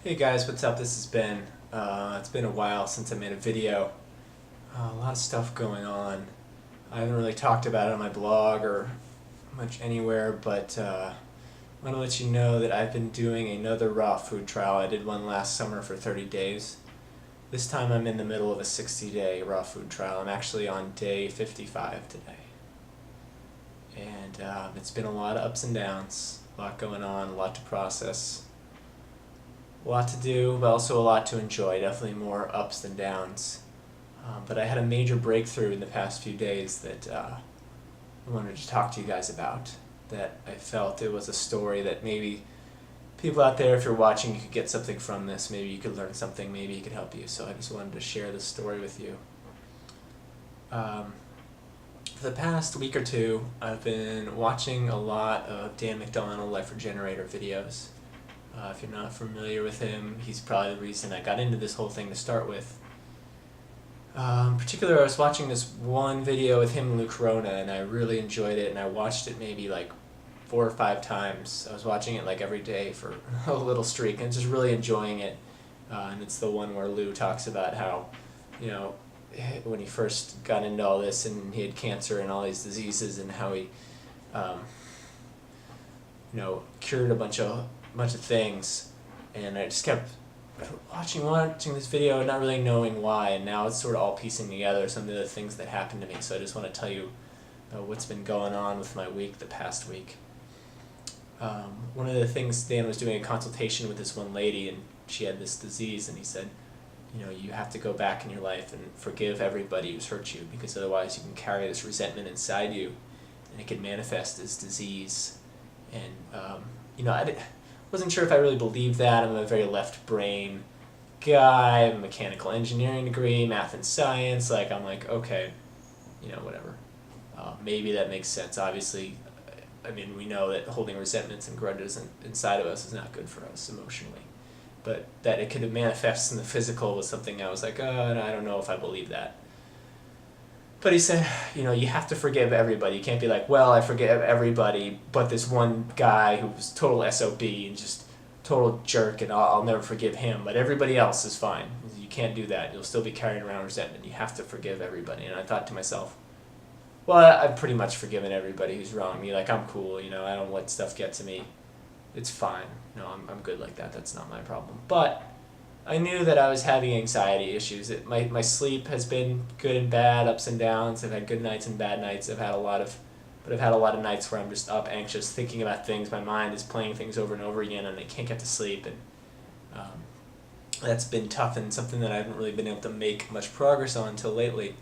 Hey guys, what's up? This has been, it's been a while since I made a video. A lot of stuff going on. I haven't really talked about it on my blog or much anywhere, but I want to let you know that I've been doing another raw food trial. I did one last summer for 30 days. This time I'm in the middle of a 60-day raw food trial. I'm actually on day 55 today. And it's been a lot of ups and downs, a lot going on, a lot to process. A lot to do, but also a lot to enjoy. Definitely more ups than downs. But I had a major breakthrough in the past few days that I wanted to talk to you guys about. That I felt it was a story that maybe people out there, if you're watching, you could get something from this. Maybe you could learn something. Maybe it could help you. So I just wanted to share this story with you. For the past week or two, I've been watching a lot of Dan McDonald Life Regenerator videos. If you're not familiar with him, he's probably the reason I got into this whole thing to start with. In particular, I was watching this one video with him and Lou Corona, and I really enjoyed it, and I watched it maybe like 4 or 5 times. I was watching it like every day for a little streak, and just really enjoying it. And it's the one where Lou talks about how, when he first got into all this, and he had cancer and all these diseases, and how he, cured a bunch of things, and I just kept watching this video and not really knowing why, and now it's sort of all piecing together some of the things that happened to me. So I just want to tell you what's been going on with my week the past week. One of the things, Dan was doing a consultation with this one lady, and she had this disease, and he said, you have to go back in your life and forgive everybody who's hurt you, because otherwise you can carry this resentment inside you, and it can manifest as disease. And I wasn't sure if I really believed that. I'm a very left brain guy. I have a mechanical engineering degree, math and science. I'm like, okay, whatever. Maybe that makes sense. Obviously, we know that holding resentments and grudges inside of us is not good for us emotionally. But that it could manifest in the physical was something I was like, I don't know if I believe that. But he said, you have to forgive everybody. You can't be like, well, I forgive everybody, but this one guy who was total SOB and just total jerk, and I'll never forgive him, but everybody else is fine. You can't do that. You'll still be carrying around resentment. You have to forgive everybody. And I thought to myself, well, I've pretty much forgiven everybody who's wronged me. I'm cool, I don't let stuff get to me. It's fine. I'm good like that. That's not my problem. But I knew that I was having anxiety issues. My sleep has been good and bad, ups and downs. I've had good nights and bad nights. I've had a lot of nights where I'm just up, anxious, thinking about things. My mind is playing things over and over again, and I can't get to sleep. And that's been tough, and something that I haven't really been able to make much progress on until lately.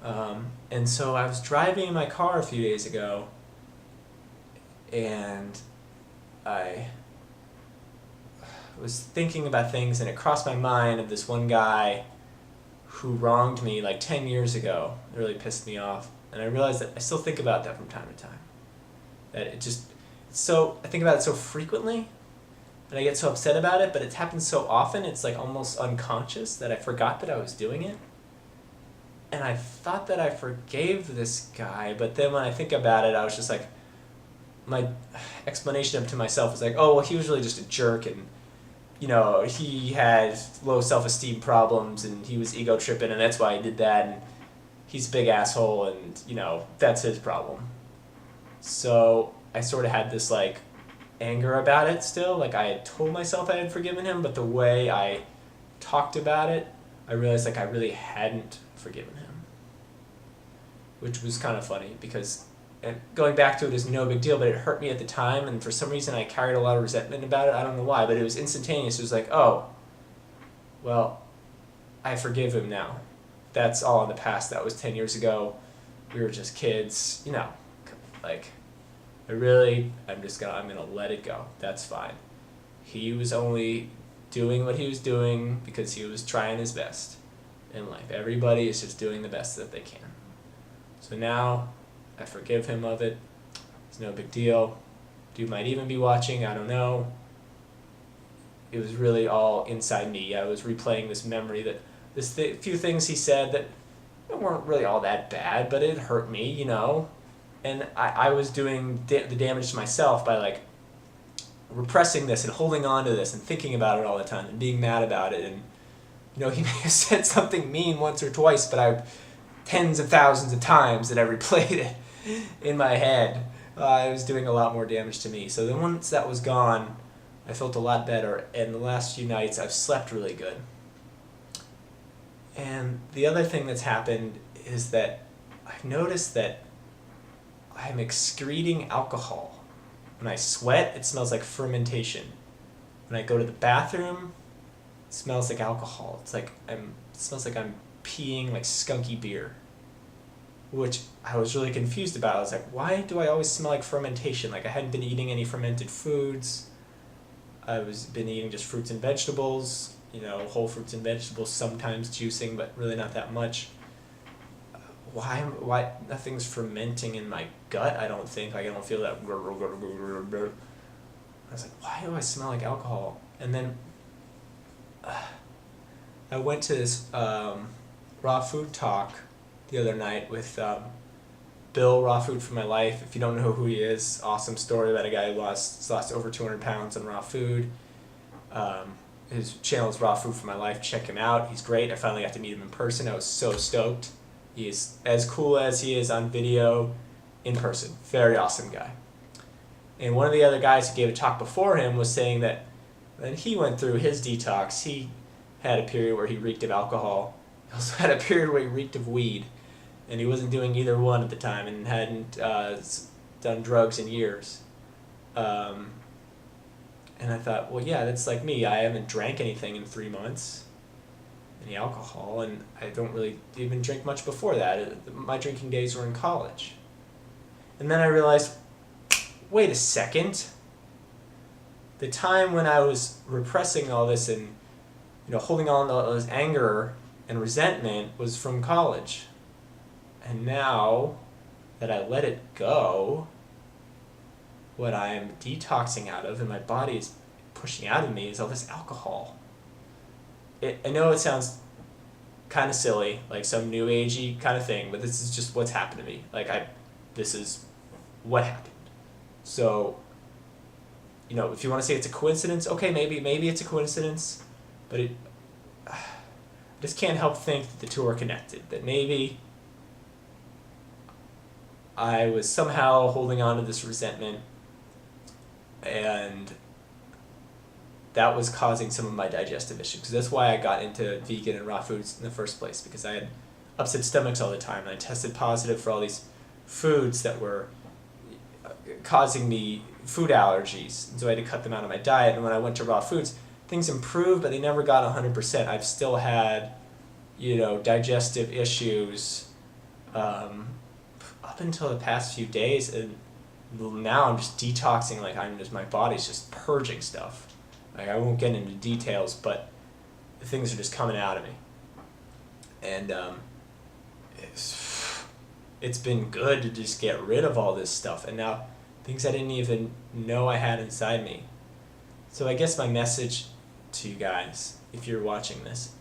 And so I was driving in my car a few days ago, and I was thinking about things, and it crossed my mind of this one guy who wronged me like 10 years ago. It really pissed me off, and I realized that I still think about that from time to time. That I think about it so frequently, and I get so upset about it, but it happens so often, it's like almost unconscious that I forgot that I was doing it. And I thought that I forgave this guy, but then when I think about it, I was just like, my explanation to myself was like, oh, well, he was really just a jerk, and he had low self-esteem problems, and he was ego tripping, and that's why he did that, and he's a big asshole, and that's his problem. So I sort of had this anger about it still. I had told myself I had forgiven him, but the way I talked about it, I realized I really hadn't forgiven him, which was kind of funny, because going back to it is no big deal, but it hurt me at the time, and for some reason I carried a lot of resentment about it. I don't know why, but it was instantaneous. It was like, oh, well, I forgive him now. That's all in the past. That was 10 years ago. We were just kids, I'm gonna let it go. That's fine. He was only doing what he was doing because he was trying his best in life. Everybody is just doing the best that they can. So now I forgive him of it. It's no big deal. Dude might even be watching, I don't know. It was really all inside me. I was replaying this memory that few things he said that weren't really all that bad, but it hurt me, And I was doing the damage to myself by repressing this and holding on to this and thinking about it all the time and being mad about it. And he may have said something mean once or twice, but I tens of thousands of times that I replayed it in my head. It was doing a lot more damage to me. So then once that was gone, I felt a lot better, and the last few nights I've slept really good. And the other thing that's happened is that I've noticed that I'm excreting alcohol. When I sweat, it smells like fermentation. When I go to the bathroom, it smells like alcohol. It smells like I'm peeing like skunky beer, which I was really confused about. I was like, why do I always smell like fermentation? Like I hadn't been eating any fermented foods. Been eating just fruits and vegetables, whole fruits and vegetables, sometimes juicing, but really not that much. Why nothing's fermenting in my gut? I don't think. I don't feel that. I was like, why do I smell like alcohol? And then I went to this raw food talk the other night with Bill, Raw Food for My Life. If you don't know who he is, awesome story about a guy who lost over 200 pounds on raw food. His channel is Raw Food for My Life. Check him out. He's great. I finally got to meet him in person. I was so stoked. He's as cool as he is on video in person. Very awesome guy. And one of the other guys who gave a talk before him was saying that when he went through his detox, he had a period where he reeked of alcohol. He also had a period where he reeked of weed. And he wasn't doing either one at the time and hadn't done drugs in years. And I thought, well, yeah, that's like me. I haven't drank anything in 3 months, any alcohol, and I don't really even drink much before that. My drinking days were in college. And then I realized, wait a second. The time when I was repressing all this and holding on to all this anger and resentment was from college. And now that I let it go, what I'm detoxing out of and my body is pushing out of me is all this alcohol. I know it sounds kind of silly, like some new agey kind of thing, but this is just what's happened to me. This is what happened. So, if you want to say it's a coincidence, okay, maybe it's a coincidence, but I just can't help think that the two are connected, that maybe I was somehow holding on to this resentment, and that was causing some of my digestive issues. Because that's why I got into vegan and raw foods in the first place, because I had upset stomachs all the time, and I tested positive for all these foods that were causing me food allergies, and so I had to cut them out of my diet. And when I went to raw foods, things improved, but they never got 100%. I've still had, digestive issues up until the past few days, and now I'm just detoxing. My body's just purging stuff. I won't get into details, but things are just coming out of me, and it's been good to just get rid of all this stuff, and now things I didn't even know I had inside me. So I guess my message to you guys, if you're watching this,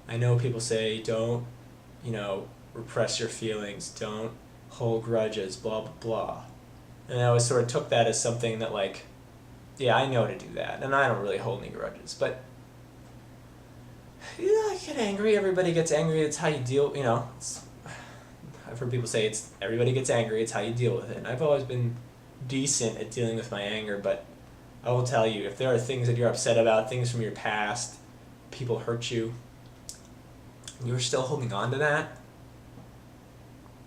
I know people say don't, repress your feelings, don't hold grudges, blah, blah, blah. And I always sort of took that as something that yeah, I know to do that, and I don't really hold any grudges, but I get angry, everybody gets angry, it's how you deal, I've heard people say everybody gets angry, it's how you deal with it, and I've always been decent at dealing with my anger, but I will tell you, if there are things that you're upset about, things from your past, people hurt you, and you're still holding on to that,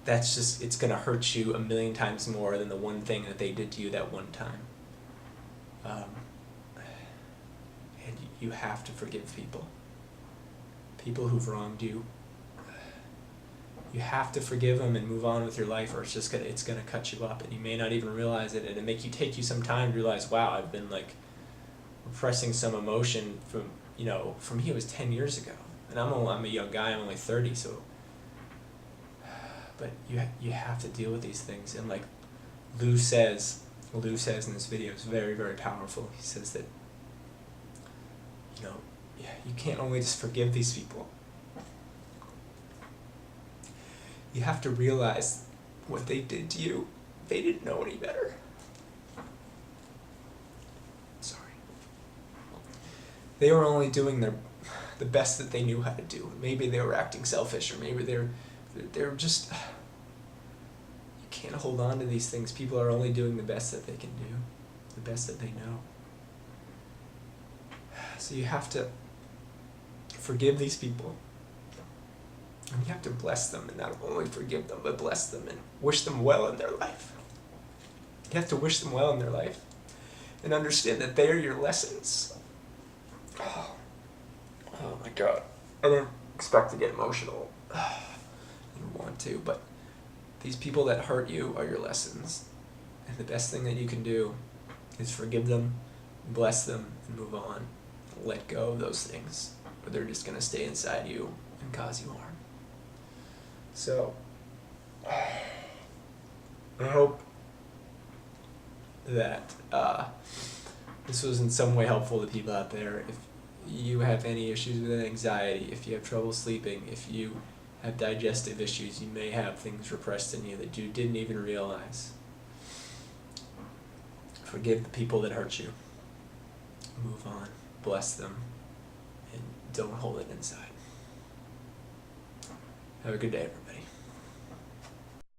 it's going to hurt you 1,000,000 times more than the one thing that they did to you that one time. And you have to forgive people who've wronged you. You have to forgive them and move on with your life, or it's gonna cut you up, and you may not even realize it, and it take you some time to realize, wow, I've been repressing some emotion from for me it was 10 years ago, and I'm a young guy, I'm only 30, so. But you have to deal with these things, and Lou says in this video, it's very, very powerful. He says that you can't only just forgive these people. You have to realize what they did to you. They didn't know any better. they were only doing the best that they knew how to do. Maybe they were acting selfish, or maybe they're just, you can't hold on to these things. People are only doing the best that they can do, the best that they know. So you have to forgive these people, and you have to bless them, and not only forgive them, but bless them and wish them well in their life. You have to wish them well in their life and understand that they are your lessons. Oh my God. I didn't expect to get emotional. I didn't want to, but these people that hurt you are your lessons. And the best thing that you can do is forgive them, bless them, and move on. Let go of those things, or they're just going to stay inside you and cause you harm. So, I hope that this was in some way helpful to people out there. If you have any issues with anxiety, if you have trouble sleeping, if you have digestive issues, you may have things repressed in you that you didn't even realize. Forgive the people that hurt you. Move on. Bless them. And don't hold it inside. Have a good day, everybody.